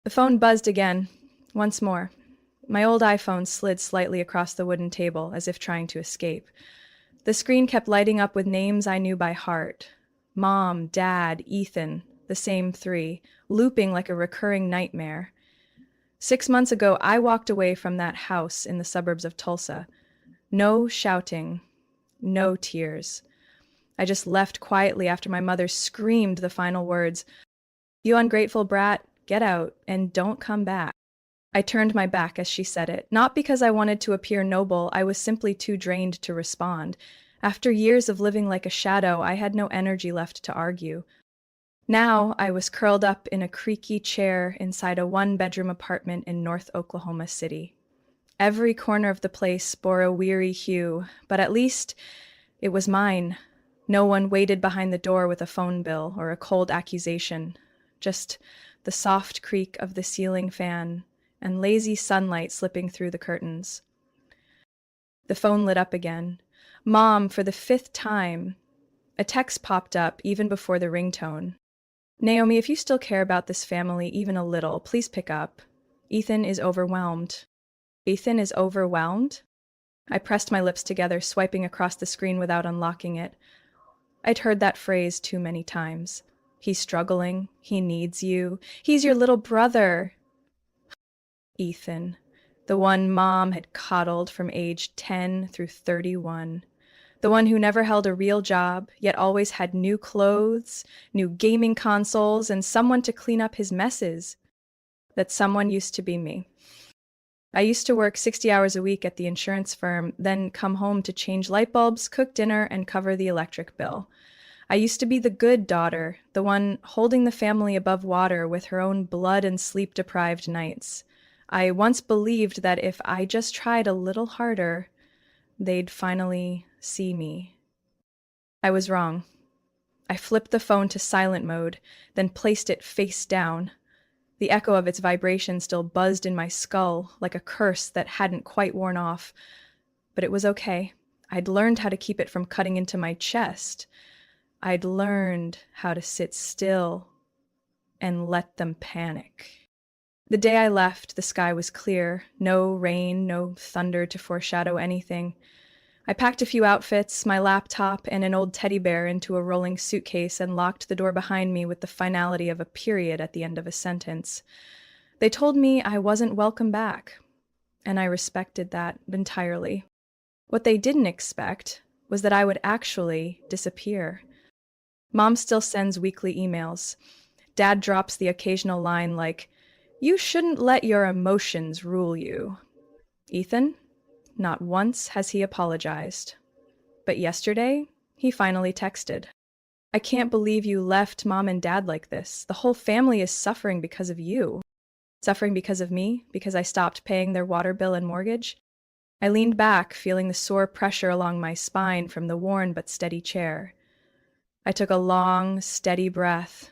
The phone buzzed again, once more. My old iPhone slid slightly across the wooden table, as if trying to escape. The screen kept lighting up with names I knew by heart. Mom, Dad, Ethan, the same three, looping like a recurring nightmare. 6 months ago, I walked away from that house in the suburbs of Tulsa. No shouting, no tears. I just left quietly after my mother screamed the final words, "You ungrateful brat, get out and don't come back." I turned my back as she said it, not because I wanted to appear noble, I was simply too drained to respond. After years of living like a shadow, I had no energy left to argue. Now I was curled up in a creaky chair inside a one-bedroom apartment in North Oklahoma City. Every corner of the place bore a weary hue, but at least it was mine. No one waited behind the door with a phone bill or a cold accusation. Just the soft creak of the ceiling fan and lazy sunlight slipping through the curtains. The phone lit up again. Mom, for the 5th time. A text popped up even before the ringtone. "Naomi, if you still care about this family even a little, please pick up. Ethan is overwhelmed." Ethan is overwhelmed? I pressed my lips together, swiping across the screen without unlocking it. I'd heard that phrase too many times. He's struggling. He needs you. He's your little brother. Ethan, the one Mom had coddled from age 10 through 31. The one who never held a real job, yet always had new clothes, new gaming consoles, and someone to clean up his messes. That someone used to be me. I used to work 60 hours a week at the insurance firm, then come home to change light bulbs, cook dinner, and cover the electric bill. I used to be the good daughter, the one holding the family above water with her own blood and sleep-deprived nights. I once believed that if I just tried a little harder, they'd finally see me. I was wrong. I flipped the phone to silent mode, then placed it face down. The echo of its vibration still buzzed in my skull like a curse that hadn't quite worn off. But it was okay. I'd learned how to keep it from cutting into my chest. I'd learned how to sit still and let them panic. The day I left, the sky was clear. No rain, no thunder to foreshadow anything. I packed a few outfits, my laptop, and an old teddy bear into a rolling suitcase and locked the door behind me with the finality of a period at the end of a sentence. They told me I wasn't welcome back, and I respected that entirely. What they didn't expect was that I would actually disappear. Mom still sends weekly emails. Dad drops the occasional line like, "You shouldn't let your emotions rule you." Ethan? Not once has he apologized. But yesterday, he finally texted. "I can't believe you left Mom and Dad like this. The whole family is suffering because of you." Suffering because of me? Because I stopped paying their water bill and mortgage? I leaned back, feeling the sore pressure along my spine from the worn but steady chair. I took a long, steady breath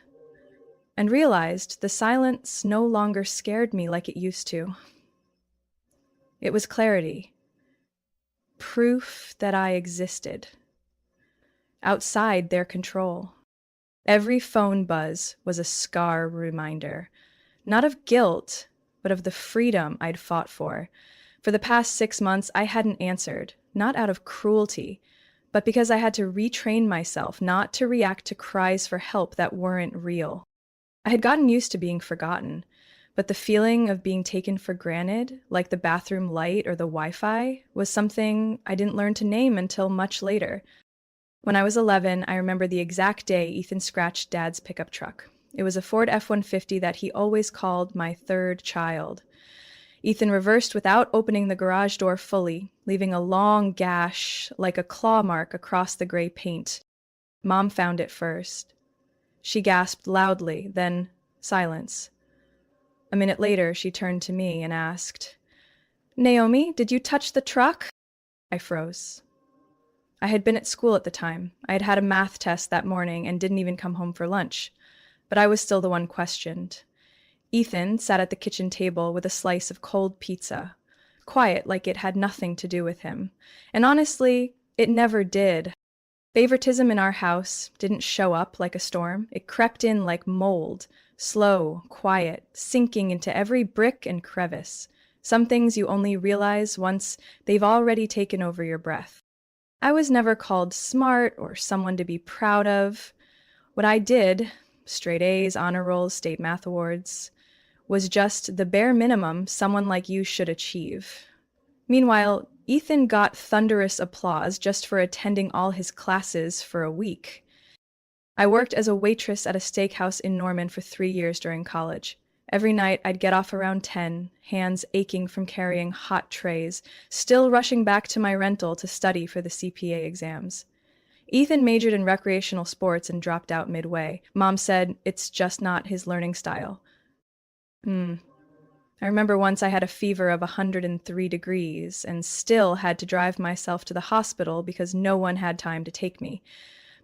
and realized the silence no longer scared me like it used to. It was clarity. Proof that I existed. Outside their control. Every phone buzz was a scar reminder. Not of guilt, but of the freedom I'd fought for. For the past 6 months, I hadn't answered, not out of cruelty, but because I had to retrain myself not to react to cries for help that weren't real. I had gotten used to being forgotten, but the feeling of being taken for granted, like the bathroom light or the Wi-Fi, was something I didn't learn to name until much later. When I was 11, I remember the exact day Ethan scratched Dad's pickup truck. It was a Ford F-150 that he always called my third child. Ethan reversed without opening the garage door fully, leaving a long gash like a claw mark across the gray paint. Mom found it first. She gasped loudly, then silence. A minute later, she turned to me and asked, "Naomi, did you touch the truck?" I froze. I had been at school at the time. I had had a math test that morning and didn't even come home for lunch. But I was still the one questioned. Ethan sat at the kitchen table with a slice of cold pizza, quiet like it had nothing to do with him. And honestly, it never did. Favoritism in our house didn't show up like a storm. It crept in like mold, Slow, quiet, sinking into every brick and crevice. Some things you only realize once they've already taken over your breath. I was never called smart or someone to be proud of. What I did, straight A's, honor rolls, state math awards, was just the bare minimum someone like you should achieve. Meanwhile, Ethan got thunderous applause just for attending all his classes for a week. I worked as a waitress at a steakhouse in Norman for 3 years during college. Every night, I'd get off around 10, hands aching from carrying hot trays, still rushing back to my rental to study for the CPA exams. Ethan majored in recreational sports and dropped out midway. Mom said it's just not his learning style. I remember once I had a fever of 103 degrees and still had to drive myself to the hospital because no one had time to take me.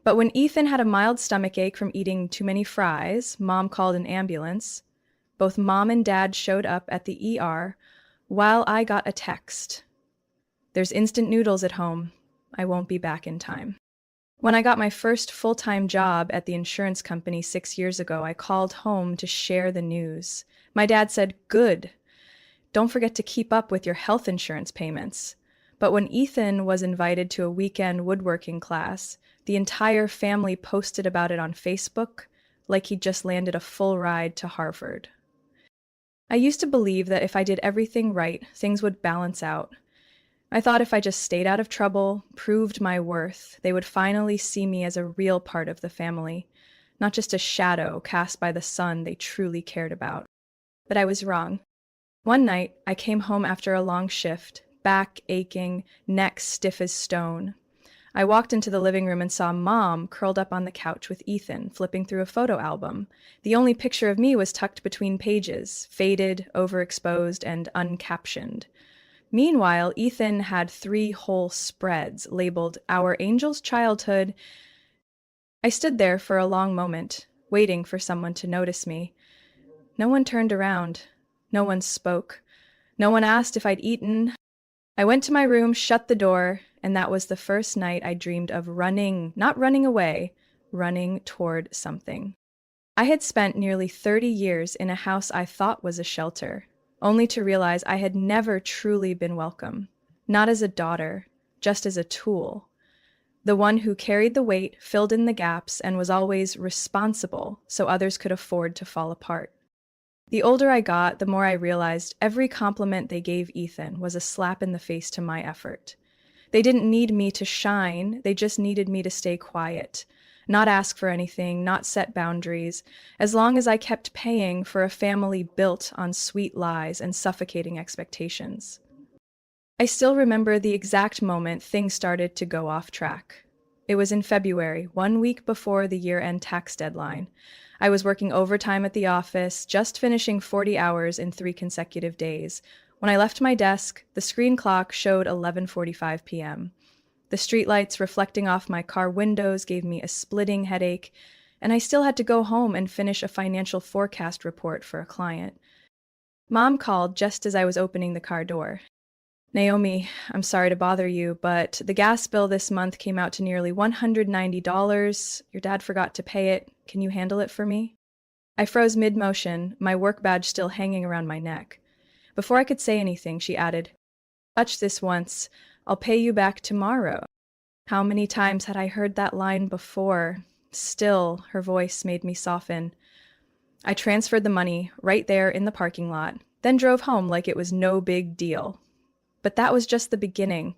But when Ethan had a mild stomachache from eating too many fries, Mom called an ambulance. Both Mom and Dad showed up at the ER while I got a text. There's instant noodles at home. I won't be back in time. When I got my first full-time job at the insurance company 6 years ago, I called home to share the news. My dad said, "Good. Don't forget to keep up with your health insurance payments." But when Ethan was invited to a weekend woodworking class, the entire family posted about it on Facebook like he'd just landed a full ride to Harvard. I used to believe that if I did everything right, things would balance out. I thought if I just stayed out of trouble, proved my worth, they would finally see me as a real part of the family, not just a shadow cast by the son they truly cared about. But I was wrong. One night, I came home after a long shift, back aching, neck stiff as stone. I walked into the living room and saw Mom curled up on the couch with Ethan, flipping through a photo album. The only picture of me was tucked between pages, faded, overexposed, and uncaptioned. Meanwhile, Ethan had 3 whole spreads labeled Our Angel's Childhood. I stood there for a long moment, waiting for someone to notice me. No one turned around. No one spoke. No one asked if I'd eaten. I went to my room, shut the door, and that was the first night I dreamed of running, not running away, running toward something. I had spent nearly 30 years in a house I thought was a shelter, only to realize I had never truly been welcome. Not as a daughter, just as a tool. The one who carried the weight, filled in the gaps, and was always responsible so others could afford to fall apart. The older I got, the more I realized every compliment they gave Ethan was a slap in the face to my effort. They didn't need me to shine, they just needed me to stay quiet, not ask for anything, not set boundaries, as long as I kept paying for a family built on sweet lies and suffocating expectations. I still remember the exact moment things started to go off track. It was in February, 1 week before the year-end tax deadline. I was working overtime at the office, just finishing 40 hours in 3 consecutive days. When I left my desk, the screen clock showed 11:45 p.m. The streetlights reflecting off my car windows gave me a splitting headache, and I still had to go home and finish a financial forecast report for a client. Mom called just as I was opening the car door. "Naomi, I'm sorry to bother you, but the gas bill this month came out to nearly $190. Your dad forgot to pay it. Can you handle it for me?" I froze mid-motion, my work badge still hanging around my neck. Before I could say anything, she added, "Touch this once. I'll pay you back tomorrow." How many times had I heard that line before? Still, her voice made me soften. I transferred the money right there in the parking lot, then drove home like it was no big deal. But that was just the beginning.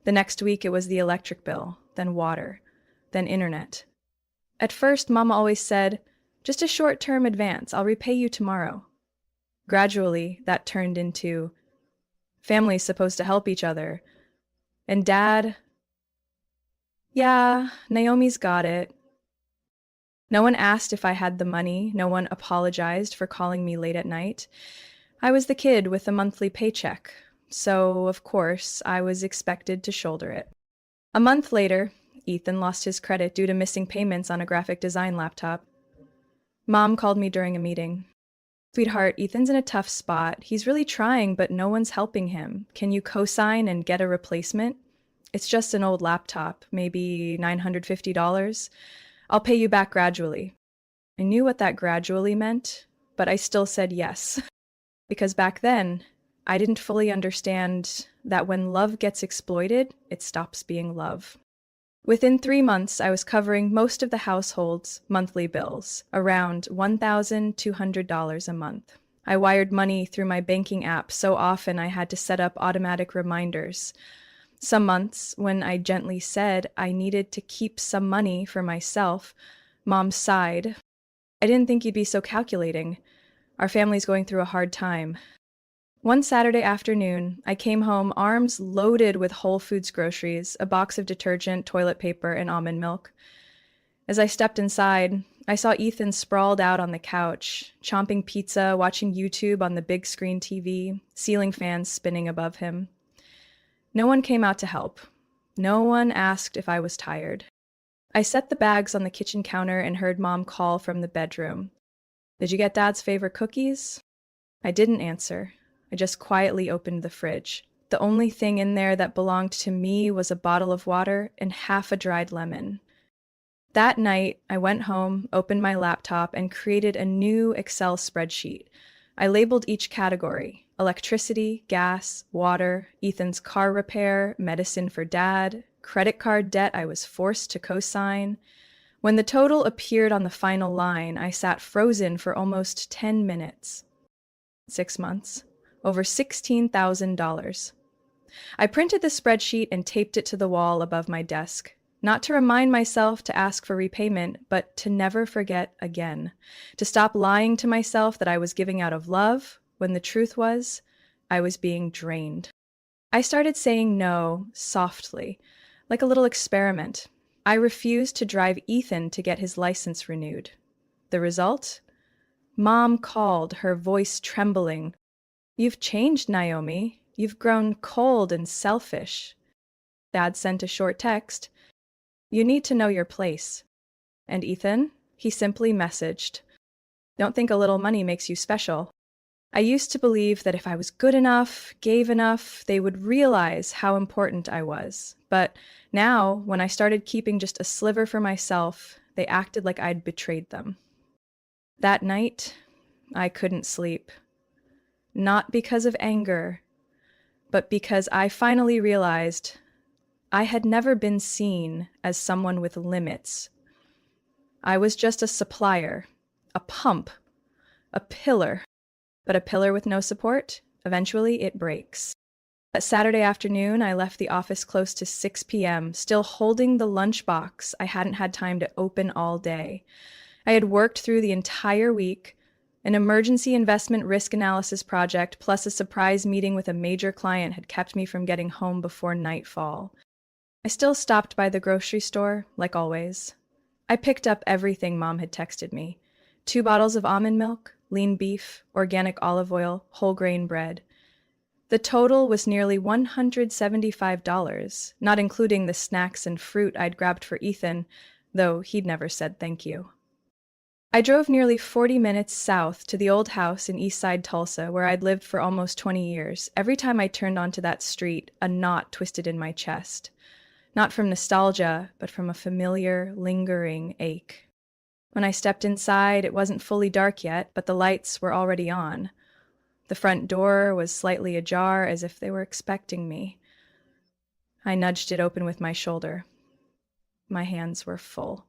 The next week it was the electric bill, then water, then internet. At first, Mama always said, "Just a short-term advance, I'll repay you tomorrow." Gradually, that turned into, "Family's supposed to help each other." And Dad, "Yeah, Naomi's got it." No one asked if I had the money, no one apologized for calling me late at night. I was the kid with the monthly paycheck. So, of course, I was expected to shoulder it. A month later, Ethan lost his credit due to missing payments on a graphic design laptop. Mom called me during a meeting. "Sweetheart, Ethan's in a tough spot. He's really trying, but no one's helping him. Can you co-sign and get a replacement? It's just an old laptop, maybe $950. I'll pay you back gradually." I knew what that gradually meant, but I still said yes. Because back then, I didn't fully understand that when love gets exploited, it stops being love. Within 3 months, I was covering most of the household's monthly bills, around $1,200 a month. I wired money through my banking app so often I had to set up automatic reminders. Some months, when I gently said I needed to keep some money for myself, Mom sighed. I didn't think you'd be so calculating. Our family's going through a hard time. One Saturday afternoon, I came home arms loaded with Whole Foods groceries, a box of detergent, toilet paper, and almond milk. As I stepped inside, I saw Ethan sprawled out on the couch, chomping pizza, watching YouTube on the big screen TV, ceiling fans spinning above him. No one came out to help. No one asked if I was tired. I set the bags on the kitchen counter and heard Mom call from the bedroom. "Did you get Dad's favorite cookies?" I didn't answer. I just quietly opened the fridge. The only thing in there that belonged to me was a bottle of water and half a dried lemon. That night, I went home, opened my laptop, and created a new Excel spreadsheet. I labeled each category: electricity, gas, water, Ethan's car repair, medicine for Dad, credit card debt I was forced to co-sign. When the total appeared on the final line, I sat frozen for almost 10 minutes. 6 months. Over $16,000. I printed the spreadsheet and taped it to the wall above my desk, not to remind myself to ask for repayment, but to never forget again, to stop lying to myself that I was giving out of love, when the truth was, I was being drained. I started saying no softly, like a little experiment. I refused to drive Ethan to get his license renewed. The result? Mom called, her voice trembling. "You've changed, Naomi. You've grown cold and selfish." Dad sent a short text. "You need to know your place." And Ethan? He simply messaged, "Don't think a little money makes you special." I used to believe that if I was good enough, gave enough, they would realize how important I was. But now, when I started keeping just a sliver for myself, they acted like I'd betrayed them. That night, I couldn't sleep. Not because of anger, but because I finally realized I had never been seen as someone with limits. I was just a supplier, a pump, a pillar. But a pillar with no support, eventually it breaks. That Saturday afternoon, I left the office close to 6 p.m., still holding the lunchbox I hadn't had time to open all day. I had worked through the entire week, an emergency investment risk analysis project plus a surprise meeting with a major client had kept me from getting home before nightfall. I still stopped by the grocery store, like always. I picked up everything Mom had texted me. 2 bottles of almond milk, lean beef, organic olive oil, whole grain bread. The total was nearly $175, not including the snacks and fruit I'd grabbed for Ethan, though he'd never said thank you. I drove nearly 40 minutes south to the old house in Eastside Tulsa, where I'd lived for almost 20 years. Every time I turned onto that street, a knot twisted in my chest. Not from nostalgia, but from a familiar, lingering ache. When I stepped inside, it wasn't fully dark yet, but the lights were already on. The front door was slightly ajar, as if they were expecting me. I nudged it open with my shoulder. My hands were full.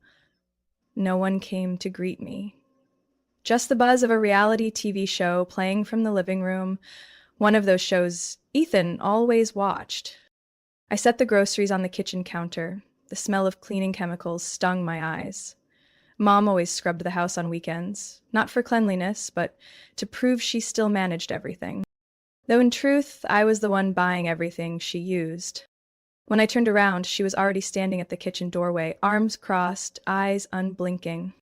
No one came to greet me. Just the buzz of a reality TV show playing from the living room, one of those shows Ethan always watched. I set the groceries on the kitchen counter. The smell of cleaning chemicals stung my eyes. Mom always scrubbed the house on weekends, not for cleanliness, but to prove she still managed everything. Though in truth, I was the one buying everything she used. When I turned around, she was already standing at the kitchen doorway, arms crossed, eyes unblinking.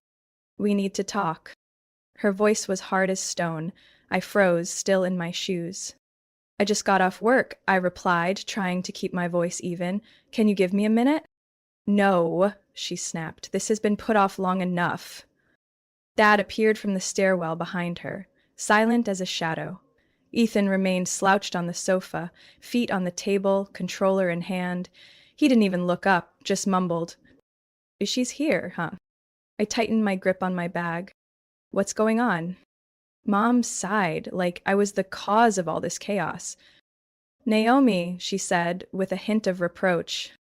"We need to talk." Her voice was hard as stone. I froze, still in my shoes. "I just got off work," I replied, trying to keep my voice even. "Can you give me a minute?" "No," she snapped. "This has been put off long enough." Dad appeared from the stairwell behind her, silent as a shadow. Ethan remained slouched on the sofa, feet on the table, controller in hand. He didn't even look up, just mumbled, "She's here, huh?" I tightened my grip on my bag. What's going on? Mom sighed, like I was the cause of all this chaos. Naomi, she said, with a hint of reproach,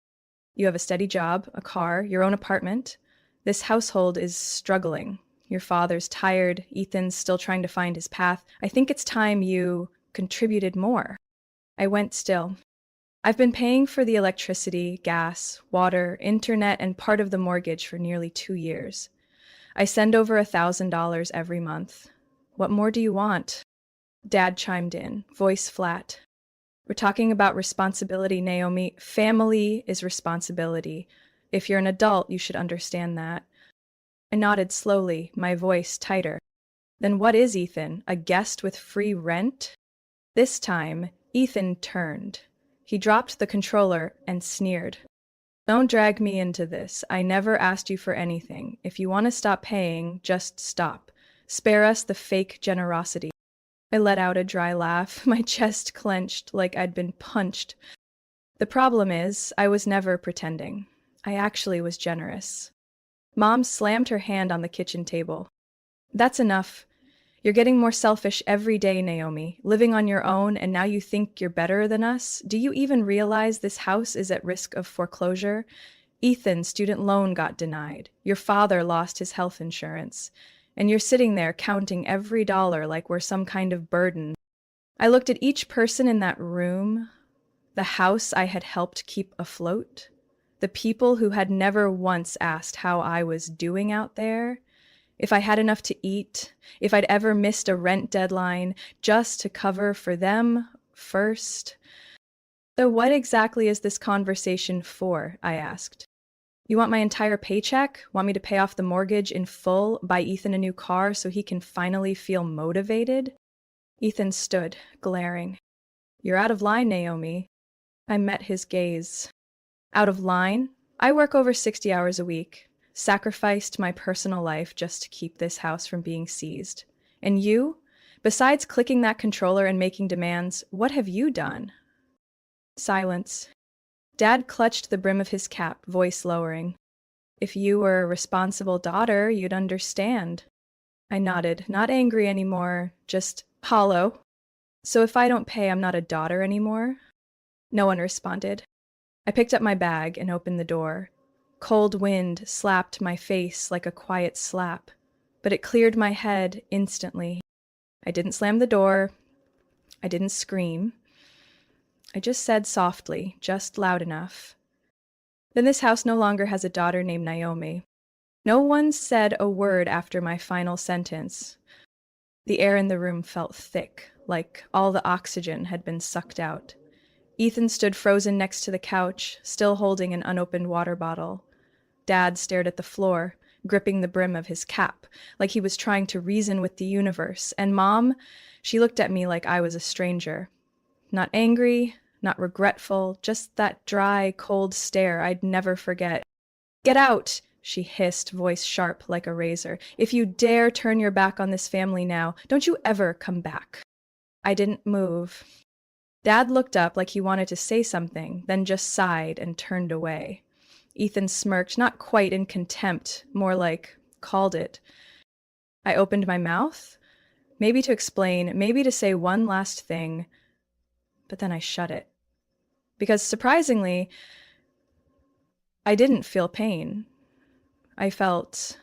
you have a steady job, a car, your own apartment. This household is struggling. Your father's tired. Ethan's still trying to find his path. I think it's time you contributed more. I went still. I've been paying for the electricity, gas, water, internet, and part of the mortgage for nearly 2 years. I send over $1,000 every month. What more do you want? Dad chimed in, voice flat. We're talking about responsibility, Naomi. Family is responsibility. If you're an adult, you should understand that. I nodded slowly, my voice tighter. Then what is Ethan? A guest with free rent? This time, Ethan turned. He dropped the controller and sneered. Don't drag me into this. I never asked you for anything. If you want to stop paying, just stop. Spare us the fake generosity. I let out a dry laugh, my chest clenched like I'd been punched. The problem is, I was never pretending. I actually was generous. Mom slammed her hand on the kitchen table. That's enough. You're getting more selfish every day, Naomi. Living on your own, and now you think you're better than us? Do you even realize this house is at risk of foreclosure? Ethan's student loan got denied. Your father lost his health insurance. And you're sitting there counting every dollar like we're some kind of burden. I looked at each person in that room, the house I had helped keep afloat, the people who had never once asked how I was doing out there, if I had enough to eat, if I'd ever missed a rent deadline, just to cover for them first. So what exactly is this conversation for? I asked. You want my entire paycheck? Want me to pay off the mortgage in full, buy Ethan a new car so he can finally feel motivated? Ethan stood, glaring. You're out of line, Naomi. I met his gaze. Out of line? I work over 60 hours a week, sacrificed my personal life just to keep this house from being seized. And you? Besides clicking that controller and making demands, what have you done? Silence. Dad clutched the brim of his cap, voice lowering. If you were a responsible daughter, you'd understand. I nodded, not angry anymore, just hollow. So if I don't pay, I'm not a daughter anymore? No one responded. I picked up my bag and opened the door. Cold wind slapped my face like a quiet slap, but it cleared my head instantly. I didn't slam the door. I didn't scream. I just said softly, just loud enough. Then this house no longer has a daughter named Naomi. No one said a word after my final sentence. The air in the room felt thick, like all the oxygen had been sucked out. Ethan stood frozen next to the couch, still holding an unopened water bottle. Dad stared at the floor, gripping the brim of his cap, like he was trying to reason with the universe. And Mom, she looked at me like I was a stranger. Not angry, not regretful, just that dry, cold stare I'd never forget. Get out, she hissed, voice sharp like a razor. If you dare turn your back on this family now, don't you ever come back. I didn't move. Dad looked up like he wanted to say something, then just sighed and turned away. Ethan smirked, not quite in contempt, more like called it. I opened my mouth, maybe to explain, maybe to say one last thing, but then I shut it. Because surprisingly, I didn't feel pain. I felt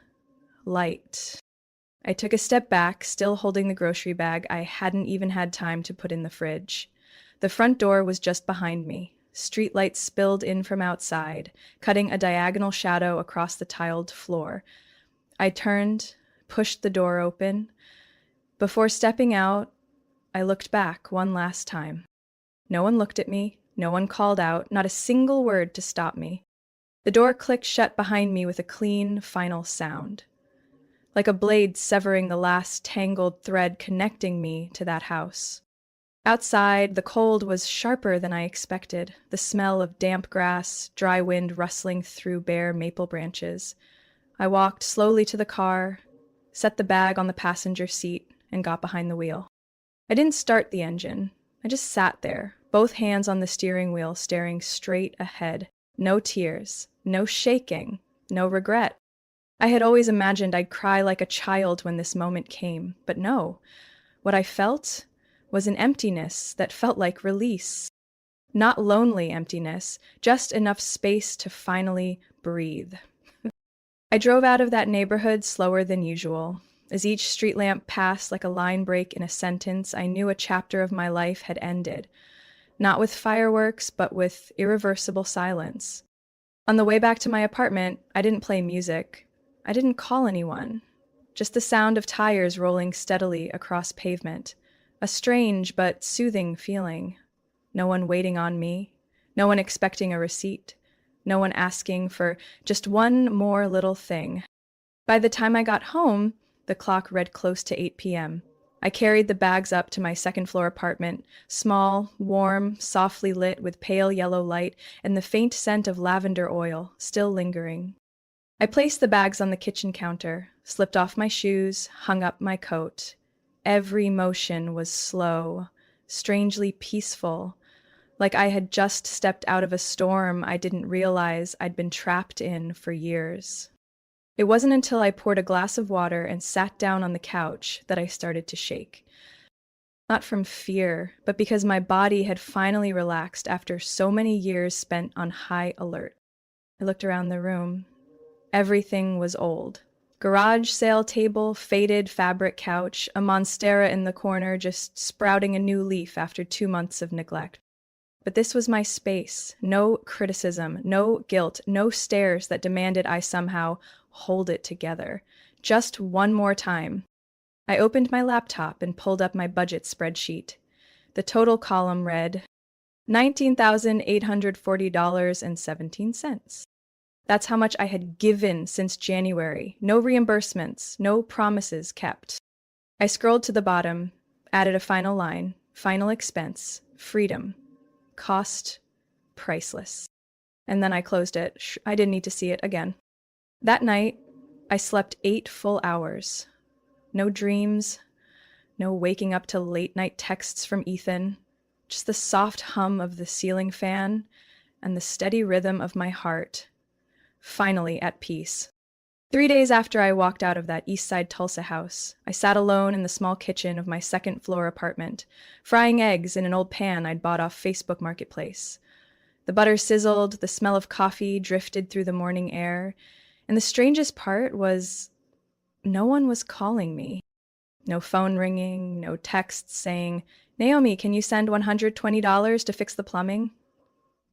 light. I took a step back, still holding the grocery bag I hadn't even had time to put in the fridge. The front door was just behind me. Streetlights spilled in from outside, cutting a diagonal shadow across the tiled floor. I turned, pushed the door open. Before stepping out, I looked back one last time. No one looked at me, no one called out, not a single word to stop me. The door clicked shut behind me with a clean, final sound, like a blade severing the last tangled thread connecting me to that house. Outside, the cold was sharper than I expected, the smell of damp grass, dry wind rustling through bare maple branches. I walked slowly to the car, set the bag on the passenger seat, and got behind the wheel. I didn't start the engine. I just sat there, both hands on the steering wheel, staring straight ahead. No tears, no shaking, no regret. I had always imagined I'd cry like a child when this moment came, but no. What I felt was an emptiness that felt like release. Not lonely emptiness, just enough space to finally breathe. I drove out of that neighborhood slower than usual. As each street lamp passed like a line break in a sentence, I knew a chapter of my life had ended. Not with fireworks, but with irreversible silence. On the way back to my apartment, I didn't play music. I didn't call anyone. Just the sound of tires rolling steadily across pavement. A strange but soothing feeling. No one waiting on me. No one expecting a receipt. No one asking for just one more little thing. By the time I got home, the clock read close to 8 p.m. I carried the bags up to my second floor apartment, small, warm, softly lit with pale yellow light and the faint scent of lavender oil still lingering. I placed the bags on the kitchen counter, slipped off my shoes, hung up my coat. Every motion was slow, strangely peaceful, like I had just stepped out of a storm I didn't realize I'd been trapped in for years. It wasn't until I poured a glass of water and sat down on the couch that I started to shake. Not from fear, but because my body had finally relaxed after so many years spent on high alert. I looked around the room. Everything was old. Garage sale table, faded fabric couch, a monstera in the corner just sprouting a new leaf after 2 months of neglect. But this was my space. No criticism, no guilt, no stares that demanded I somehow hold it together. Just one more time. I opened my laptop and pulled up my budget spreadsheet. The total column read $19,840.17. That's how much I had given since January. No reimbursements, no promises kept. I scrolled to the bottom, added a final line, final expense, freedom. Cost priceless. And then I closed it. I didn't need to see it again. That night, I slept 8 full hours. No dreams, no waking up to late night texts from Ethan, just the soft hum of the ceiling fan and the steady rhythm of my heart, finally at peace. 3 days after I walked out of that East Side Tulsa house, I sat alone in the small kitchen of my second floor apartment, frying eggs in an old pan I'd bought off Facebook Marketplace. The butter sizzled, the smell of coffee drifted through the morning air, and the strangest part was no one was calling me. No phone ringing, no texts saying, "Naomi, can you send $120 to fix the plumbing?"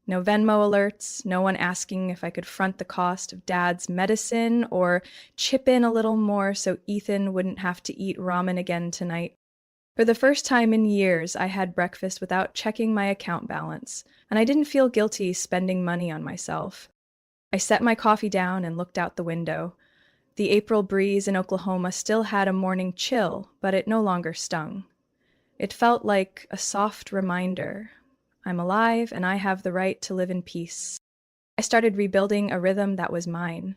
No Venmo alerts, no one asking if I could front the cost of Dad's medicine or chip in a little more so Ethan wouldn't have to eat ramen again tonight. For the first time in years, I had breakfast without checking my account balance, and I didn't feel guilty spending money on myself. I set my coffee down and looked out the window. The April breeze in Oklahoma still had a morning chill, but it no longer stung. It felt like a soft reminder. I'm alive, and I have the right to live in peace. I started rebuilding a rhythm that was mine.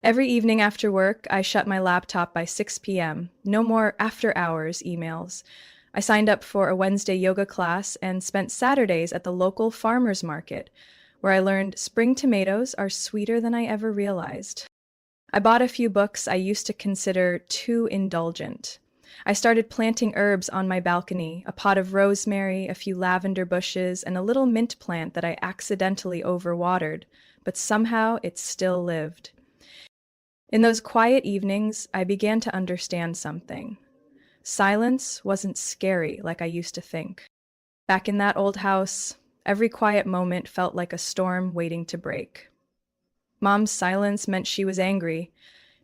Every evening after work, I shut my laptop by 6 p.m. No more after-hours emails. I signed up for a Wednesday yoga class and spent Saturdays at the local farmer's market, where I learned spring tomatoes are sweeter than I ever realized. I bought a few books I used to consider too indulgent. I started planting herbs on my balcony, a pot of rosemary, a few lavender bushes, and a little mint plant that I accidentally overwatered, but somehow it still lived. In those quiet evenings, I began to understand something. Silence wasn't scary like I used to think. Back in that old house, every quiet moment felt like a storm waiting to break. Mom's silence meant she was angry.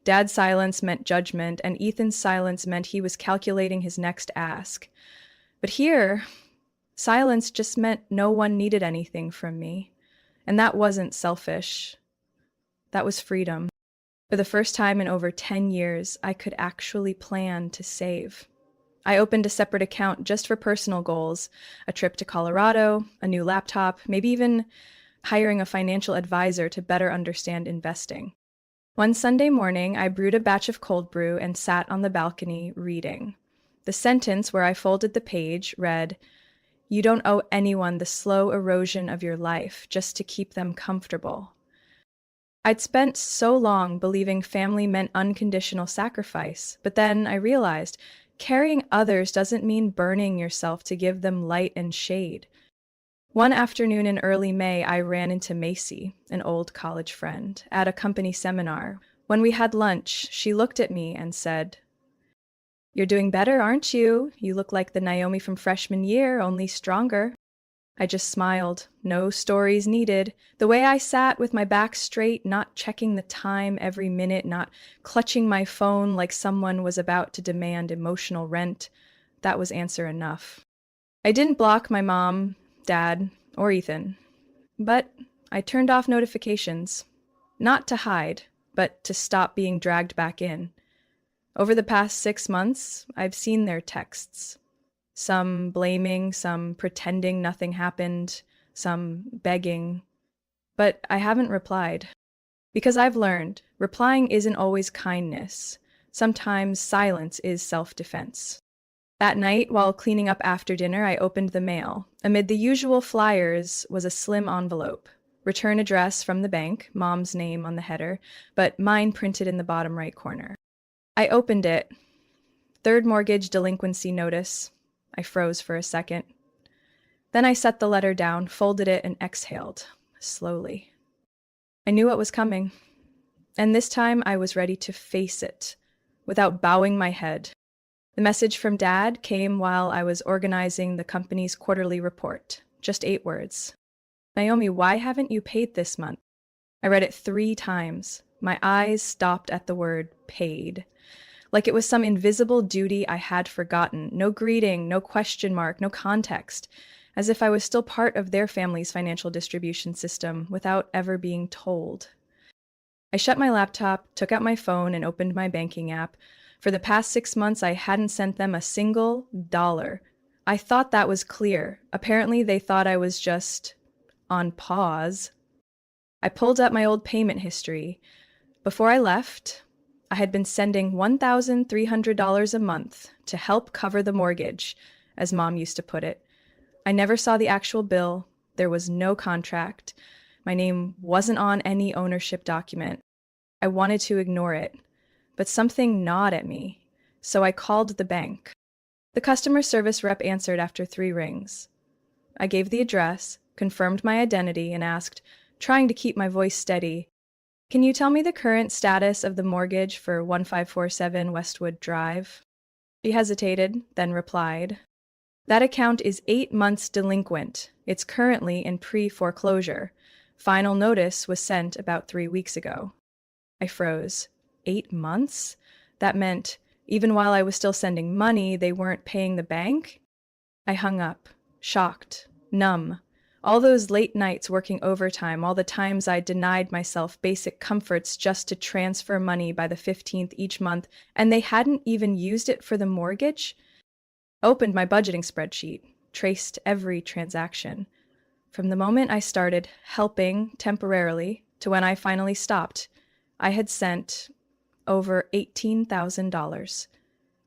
Dad's silence meant judgment, and Ethan's silence meant he was calculating his next ask. But here, silence just meant no one needed anything from me. And that wasn't selfish. That was freedom. For the first time in over 10 years, I could actually plan to save. I opened a separate account just for personal goals, a trip to Colorado, a new laptop, maybe even hiring a financial advisor to better understand investing. One Sunday morning, I brewed a batch of cold brew and sat on the balcony reading. The sentence where I folded the page read, "You don't owe anyone the slow erosion of your life just to keep them comfortable." I'd spent so long believing family meant unconditional sacrifice, but then I realized carrying others doesn't mean burning yourself to give them light and shade. One afternoon in early May, I ran into Macy, an old college friend, at a company seminar. When we had lunch, she looked at me and said, "You're doing better, aren't you? You look like the Naomi from freshman year, only stronger." I just smiled. No stories needed. The way I sat with my back straight, not checking the time every minute, not clutching my phone like someone was about to demand emotional rent, that was answer enough. I didn't block my mom, dad, or Ethan, but I turned off notifications. Not to hide, but to stop being dragged back in. Over the past 6 months, I've seen their texts. Some blaming, some pretending nothing happened, some begging. But I haven't replied. Because I've learned, replying isn't always kindness. Sometimes silence is self-defense. That night, while cleaning up after dinner, I opened the mail. Amid the usual flyers was a slim envelope. Return address from the bank, mom's name on the header, but mine printed in the bottom right corner. I opened it. Third mortgage delinquency notice. I froze for a second. Then I set the letter down, folded it, and exhaled, slowly. I knew what was coming. And this time I was ready to face it, without bowing my head. The message from Dad came while I was organizing the company's quarterly report. Just 8 words. "Naomi, why haven't you paid this month?" I read it 3 times. My eyes stopped at the word paid. Like it was some invisible duty I had forgotten. No greeting, no question mark, no context. As if I was still part of their family's financial distribution system without ever being told. I shut my laptop, took out my phone, and opened my banking app. For the past 6 months, I hadn't sent them a single dollar. I thought that was clear. Apparently, they thought I was just on pause. I pulled up my old payment history. Before I left, I had been sending $1,300 a month to help cover the mortgage, as Mom used to put it. I never saw the actual bill. There was no contract. My name wasn't on any ownership document. I wanted to ignore it, but something gnawed at me, so I called the bank. The customer service rep answered after 3 rings. I gave the address, confirmed my identity, and asked, trying to keep my voice steady, "Can you tell me the current status of the mortgage for 1547 Westwood Drive?" She hesitated, then replied, "That account is 8 months delinquent. It's currently in pre-foreclosure. Final notice was sent about 3 weeks ago." I froze. 8 months? That meant, even while I was still sending money, they weren't paying the bank? I hung up, shocked, numb. All those late nights working overtime, all the times I denied myself basic comforts just to transfer money by the 15th each month, and they hadn't even used it for the mortgage? Opened my budgeting spreadsheet, traced every transaction. From the moment I started helping temporarily to when I finally stopped, I had sent over $18,000.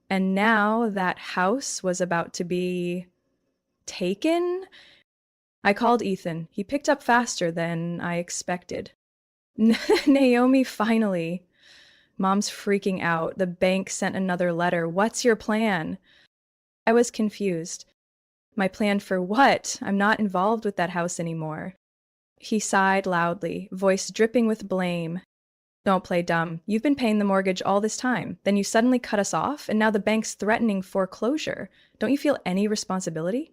And now that house was about to be taken? I called Ethan. He picked up faster than I expected. "Naomi, finally." Mom's freaking out. The bank sent another letter. "What's your plan?" I was confused. My plan for what? I'm not involved with that house anymore. He sighed loudly, voice dripping with blame. "Don't play dumb. You've been paying the mortgage all this time. Then you suddenly cut us off, and now the bank's threatening foreclosure. Don't you feel any responsibility?"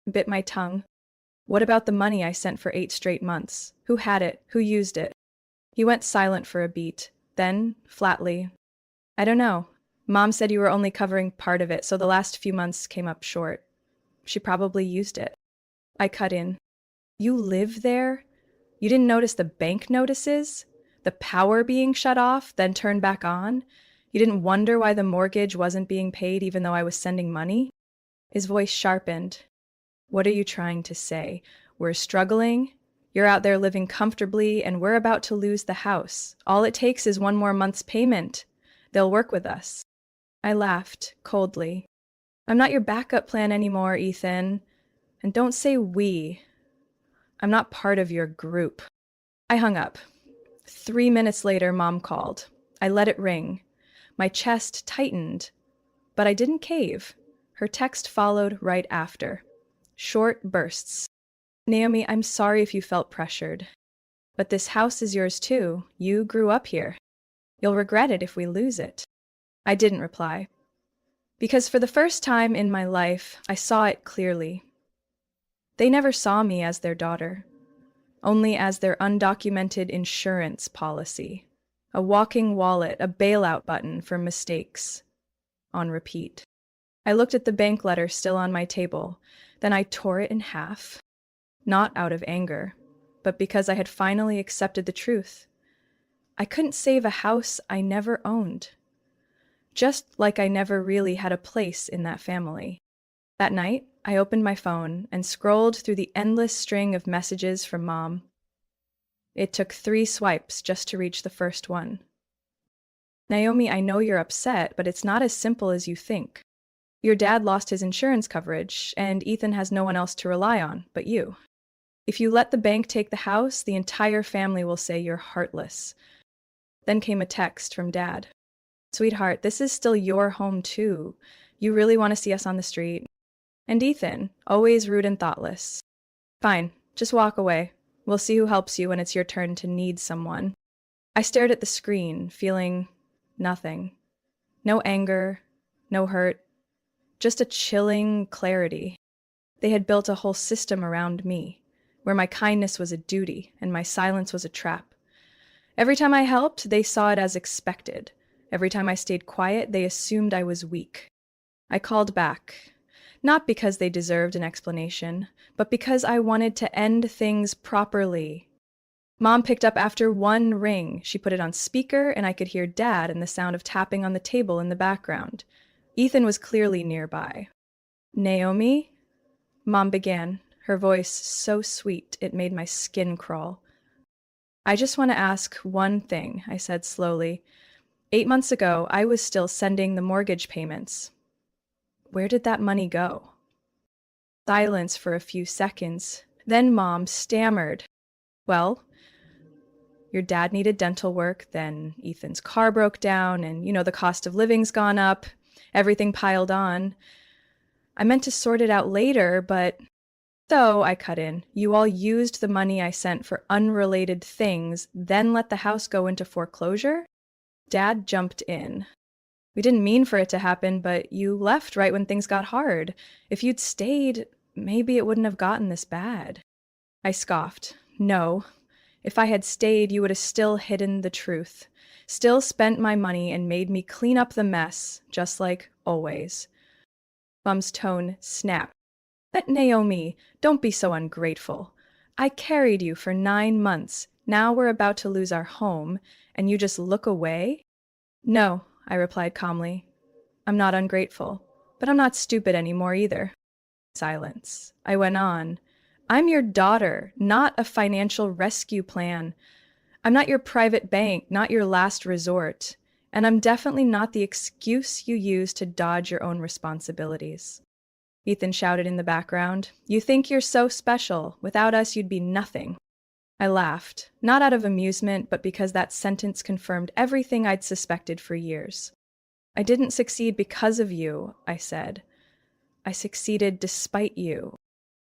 I bit my tongue. "What about the money I sent for 8 straight months? Who had it? Who used it?" He went silent for a beat. Then, flatly, "I don't know. Mom said you were only covering part of it, so the last few months came up short. She probably used it." I cut in. "You live there? You didn't notice the bank notices? The power being shut off, then turned back on? You didn't wonder why the mortgage wasn't being paid even though I was sending money?" His voice sharpened. "What are you trying to say? We're struggling? You're out there living comfortably, and we're about to lose the house. All it takes is 1 more month's payment. They'll work with us." I laughed, coldly. "I'm not your backup plan anymore, Ethan. And don't say we. I'm not part of your group." I hung up. 3 minutes later, Mom called. I let it ring. My chest tightened, but I didn't cave. Her text followed right after. Short bursts. Naomi, I'm sorry if you felt pressured. But this house is yours too. You grew up here. You'll regret it if we lose it. I didn't reply. Because for the first time in my life, I saw it clearly. They never saw me as their daughter, only as their undocumented insurance policy. A walking wallet, a bailout button for mistakes. On repeat. I looked at the bank letter still on my table, then I tore it in half. Not out of anger, but because I had finally accepted the truth. I couldn't save a house I never owned. Just like I never really had a place in that family. That night, I opened my phone and scrolled through the endless string of messages from Mom. It took 3 swipes just to reach the first one. Naomi, I know you're upset, but it's not as simple as you think. Your dad lost his insurance coverage, and Ethan has no one else to rely on but you. If you let the bank take the house, the entire family will say you're heartless. Then came a text from Dad. Sweetheart, this is still your home too. You really want to see us on the street? And Ethan, always rude and thoughtless. Fine, just walk away. We'll see who helps you when it's your turn to need someone. I stared at the screen, feeling nothing. No anger, no hurt, just a chilling clarity. They had built a whole system around me, where my kindness was a duty and my silence was a trap. Every time I helped, they saw it as expected. Every time I stayed quiet, they assumed I was weak. I called back, not because they deserved an explanation, but because I wanted to end things properly. Mom picked up after 1 ring. She put it on speaker, and I could hear Dad and the sound of tapping on the table in the background. Ethan was clearly nearby. Naomi? Mom began, her voice so sweet it made my skin crawl. I just want to ask one thing, I said slowly. 8 months ago, I was still sending the mortgage payments. Where did that money go? Silence for a few seconds. Then Mom stammered. Well, your dad needed dental work, then Ethan's car broke down, and the cost of living's gone up. Everything piled on. I meant to sort it out later, but... So, I cut in, you all used the money I sent for unrelated things, then let the house go into foreclosure? Dad jumped in. We didn't mean for it to happen, but you left right when things got hard. If you'd stayed, maybe it wouldn't have gotten this bad. I scoffed. No. If I had stayed, you would have still hidden the truth. Still spent my money and made me clean up the mess, just like always. Mom's tone snapped. But Naomi, don't be so ungrateful. I carried you for 9 months. Now we're about to lose our home, and you just look away? No, I replied calmly. I'm not ungrateful, but I'm not stupid anymore either. Silence. I went on. I'm your daughter, not a financial rescue plan. I'm not your private bank, not your last resort. And I'm definitely not the excuse you use to dodge your own responsibilities. Ethan shouted in the background. You think you're so special. Without us, you'd be nothing. I laughed, not out of amusement, but because that sentence confirmed everything I'd suspected for years. I didn't succeed because of you, I said. I succeeded despite you.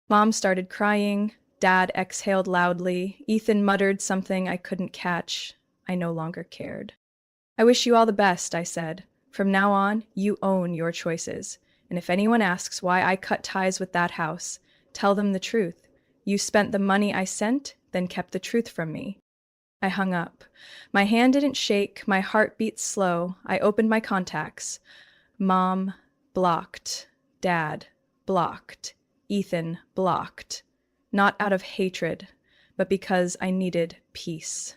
Mom started crying. Dad exhaled loudly. Ethan muttered something I couldn't catch. I no longer cared. I wish you all the best, I said. From now on, you own your choices. And if anyone asks why I cut ties with that house, tell them the truth. You spent the money I sent, then kept the truth from me. I hung up. My hand didn't shake, my heart beat slow. I opened my contacts. Mom, blocked. Dad, blocked. Ethan, blocked. Not out of hatred, but because I needed peace.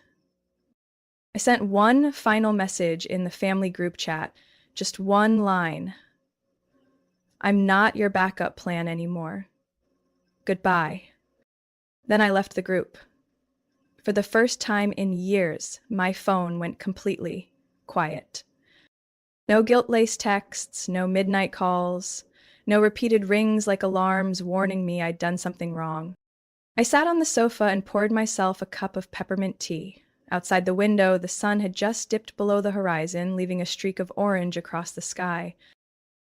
I sent one final message in the family group chat, just one line. I'm not your backup plan anymore. Goodbye. Then I left the group. For the first time in years, my phone went completely quiet. No guilt-laced texts, no midnight calls, no repeated rings like alarms warning me I'd done something wrong. I sat on the sofa and poured myself a cup of peppermint tea. Outside the window, the sun had just dipped below the horizon, leaving a streak of orange across the sky.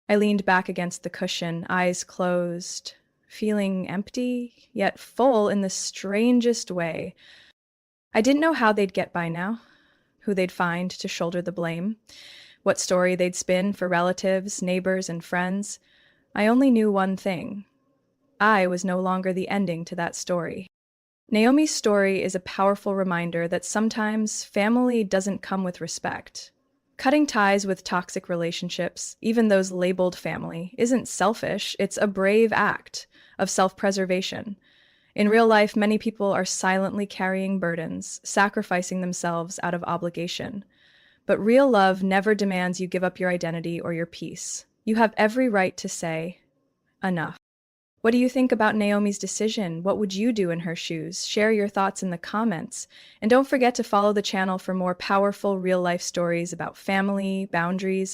I leaned back against the cushion, eyes closed, feeling empty, yet full in the strangest way. I didn't know how they'd get by now, who they'd find to shoulder the blame, what story they'd spin for relatives, neighbors, and friends. I only knew one thing. I was no longer the ending to that story. Naomi's story is a powerful reminder that sometimes family doesn't come with respect. Cutting ties with toxic relationships, even those labeled family, isn't selfish, it's a brave act of self-preservation. In real life, many people are silently carrying burdens, sacrificing themselves out of obligation. But real love never demands you give up your identity or your peace. You have every right to say, enough. What do you think about Naomi's decision? What would you do in her shoes? Share your thoughts in the comments. And don't forget to follow the channel for more powerful real-life stories about family, boundaries,